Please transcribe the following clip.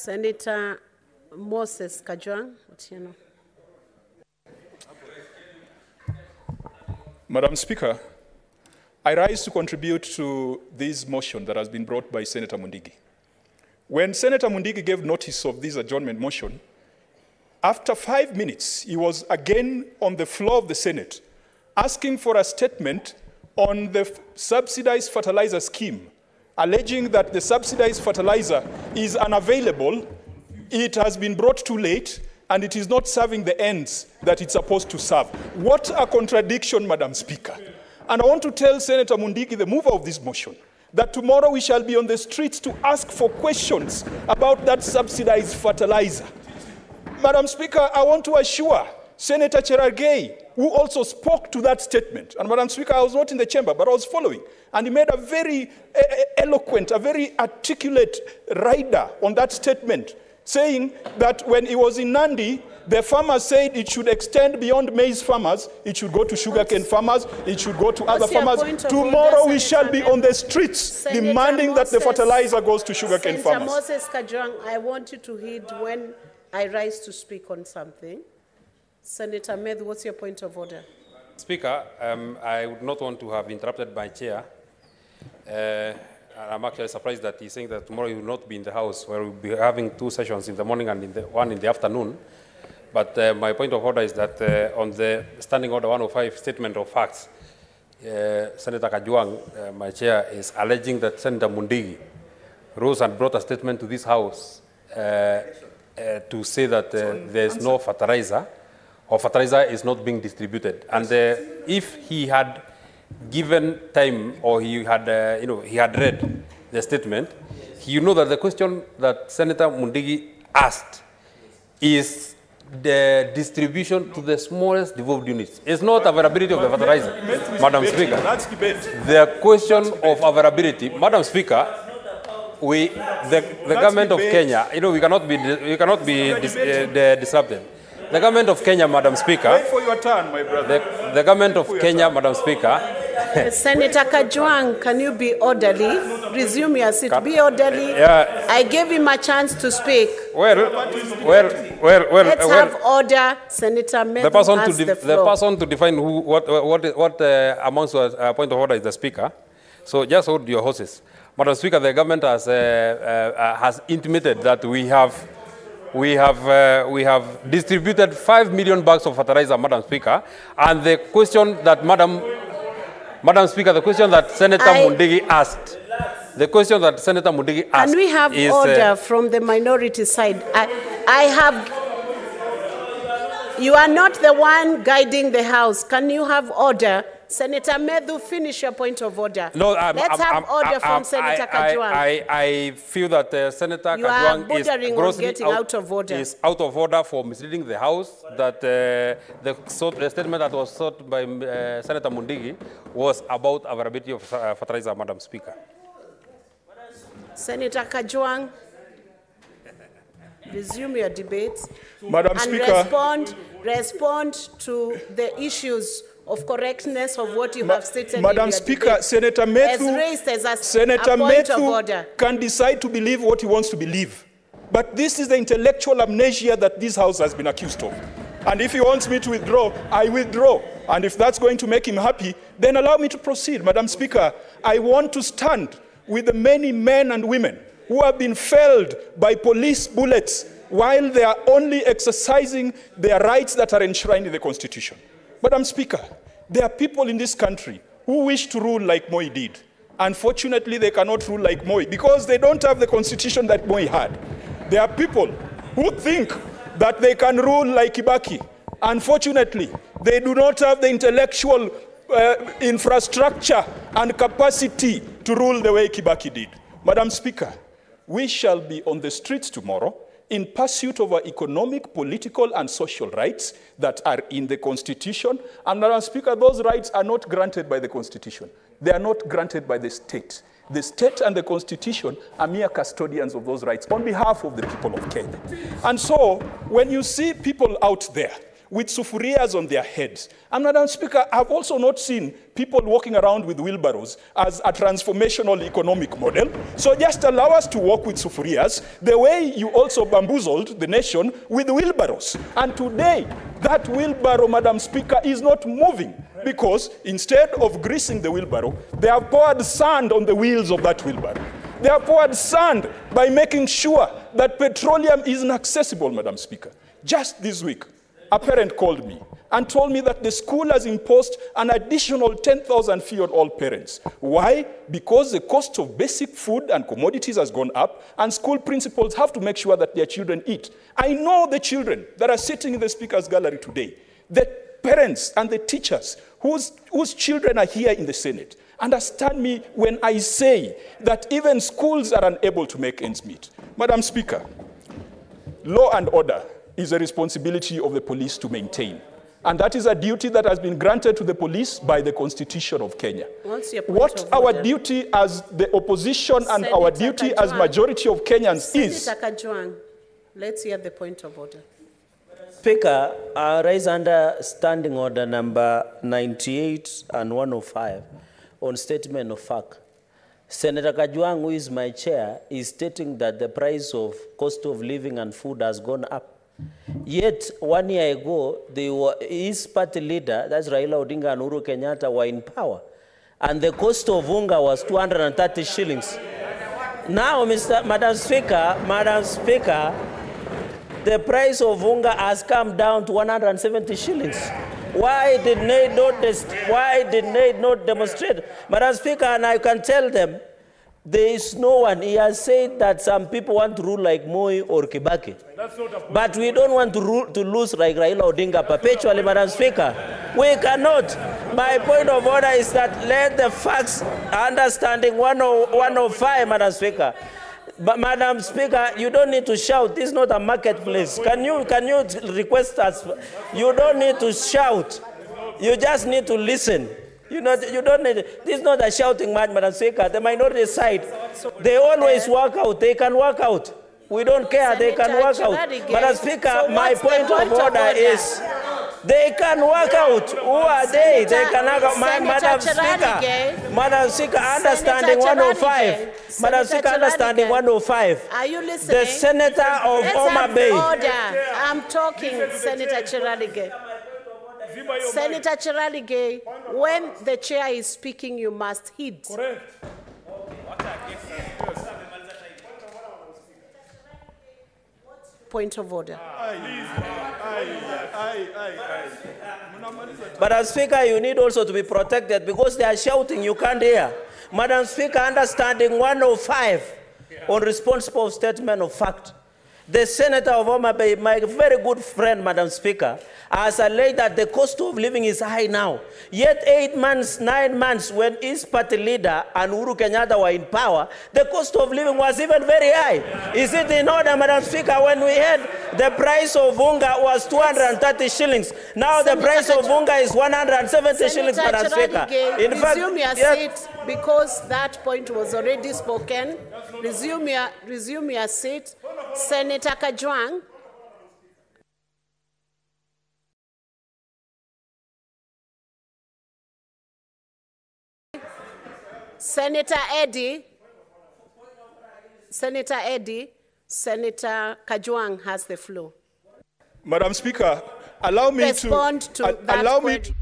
Senator Moses Kajwang. Madam Speaker, I rise to contribute to this motion that has been brought by Senator Mundigi. When Senator Mundigi gave notice of this adjournment motion, after 5 minutes, he was again on the floor of the Senate asking for a statement on the subsidized fertilizer scheme, alleging that the subsidized fertilizer is unavailable, it has been brought too late, and it is not serving the ends that it's supposed to serve. What a contradiction, Madam Speaker. And I want to tell Senator Mundigi, the mover of this motion, that tomorrow we shall be on the streets to ask for questions about that subsidized fertilizer. Madam Speaker, I want to assure Senator Cherargei, who also spoke to that statement. And Madam Speaker, I was not in the chamber, but I was following. And he made a very eloquent, a very articulate rider on that statement, saying that when he was in Nandi, the farmers said it should extend beyond maize farmers, it should go to sugarcane farmers, it should go to other farmers. Tomorrow we shall be on the streets demanding that the fertilizer goes to sugarcane farmers. Senator Moses Kajwang, I want you to heed when I rise to speak on something. Senator Med, what's your point of order? Speaker, I would not want to have interrupted my chair. I'm actually surprised that he's saying that tomorrow he will not be in the House, where we'll be having 2 sessions in the morning and one in the afternoon. But my point of order is that on the Standing Order 105 Statement of Facts, Senator Kajwang, my chair, is alleging that Senator Mundigi rose and brought a statement to this House to say that there is no fertilizer, or fertilizer is not being distributed. And if he had given time, or he had, he had read the statement, you know that the question that Senator Mundigi asked is the distribution to the smallest devolved units. It's not availability of the fertilizer, Madam Speaker. The question of availability, Madam Speaker, the government of Kenya, we cannot be disrupted. The government of Kenya, Madam Speaker. Wait for your turn, my brother. The government of Kenya, Madam Speaker. Senator Kajwang, can you be orderly? Resume your seat. Be orderly. Yeah. I gave him a chance to speak. Let's have order. Senator Medu has the floor. The person to define what amounts to a point of order is the Speaker. So just hold your horses. Madam Speaker, the government has intimated that we have distributed 5 million bags of fertilizer, Madam Speaker, and the question that Madam Speaker, the question that Senator Mundigi asked, can we have order from the minority side? You are not the one guiding the House. Can you have order? Senator Medu, finish your point of order. No, let's have order from Senator Kajwang. I feel that Senator Kajwang is grossly out of order for misleading the House. That the statement that was sought by Senator Mundigi was about availability of fertilizer, Madam Speaker. Senator Kajwang, resume your debate. Madam Speaker, respond to the issues of correctness of what you have stated. Madam Speaker, Senator Methu can decide to believe what he wants to believe. But this is the intellectual amnesia that this House has been accused of. And if he wants me to withdraw, I withdraw. And if that's going to make him happy, then allow me to proceed. Madam Speaker, I want to stand with the many men and women who have been felled by police bullets while they are only exercising their rights that are enshrined in the Constitution. Madam Speaker, there are people in this country who wish to rule like Moi did. Unfortunately, they cannot rule like Moi because they don't have the constitution that Moi had. There are people who think that they can rule like Kibaki. Unfortunately, they do not have the intellectual infrastructure and capacity to rule the way Kibaki did. Madam Speaker, we shall be on the streets tomorrow in pursuit of our economic, political, and social rights that are in the Constitution. And Madam Speaker, those rights are not granted by the Constitution. They are not granted by the state. The state and the Constitution are mere custodians of those rights on behalf of the people of Kenya. And so, when you see people out there, with sufurias on their heads. And Madam Speaker, I've also not seen people walking around with wheelbarrows as a transformational economic model. So just allow us to walk with sufurias the way you also bamboozled the nation with wheelbarrows. And today, that wheelbarrow, Madam Speaker, is not moving because instead of greasing the wheelbarrow, they have poured sand on the wheels of that wheelbarrow. They have poured sand by making sure that petroleum is inaccessible, Madam Speaker. Just this week, a parent called me and told me that the school has imposed an additional 10,000 fee on all parents. Why? Because the cost of basic food and commodities has gone up, and school principals have to make sure that their children eat. I know the children that are sitting in the Speaker's gallery today, the parents and the teachers whose children are here in the Senate. Understand me when I say that even schools are unable to make ends meet. Madam Speaker, law and order is a responsibility of the police to maintain. And that is a duty that has been granted to the police by the Constitution of Kenya. What our duty as the opposition and our duty as majority of Kenyans is... Senator Kajwang, let's hear the point of order. Speaker, I raise under Standing Order number 98 and 105 on statement of fact. Senator Kajwang, who is my chair, is stating that the price of cost of living and food has gone up. Yet, 1 year ago, his party leader, that's Raila Odinga and Uhuru Kenyatta, were in power. And the cost of unga was 230 shillings. Now, Madam Speaker, the price of unga has come down to 170 shillings. Why did they not demonstrate? Madam Speaker, and I can tell them, there is no one. He has said that some people want to rule like Moi or Kibaki. But we don't want to lose like Raila Odinga perpetually, Madam Speaker. We cannot. My point of order is that let the facts, understanding 105, Madam Speaker. But Madam Speaker, you don't need to shout. This is not a marketplace. Can you request us? You don't need to shout. You just need to listen. You don't need. This is not a shouting match, Madam Speaker. The minority side, they always work out. They can work out. We don't care. They can work out. Madam Speaker, my point of order is they can work out. Who are they? They can work out. Madam Speaker, understanding 105. Madam Speaker, understanding 105. Are you listening? The Senator of Homa Bay. Order. I'm talking, Senator Cherargei. Senator Cherargei, when the chair is speaking, you must heed. Correct. Point of order. Madam Speaker, you need also to be protected because they are shouting, you can't hear. Madam Speaker, understanding 105 on responsible statement of fact. The Senator of Homa Bay, my very good friend, Madam Speaker, has alleged that the cost of living is high now. Yet 8 months, 9 months, when his party leader and Uhuru Kenyatta were in power, the cost of living was even very high. Is it in order, Madam Speaker, when we had the price of unga was 230 shillings. Now the price of unga is 170 shillings, Madam Speaker. In fact, resume your seat because that point was already spoken. Resume your seat. Senator Kajwang. Senator Eddy. Senator Kajwang has the floor. Madam Speaker, allow me respond to that.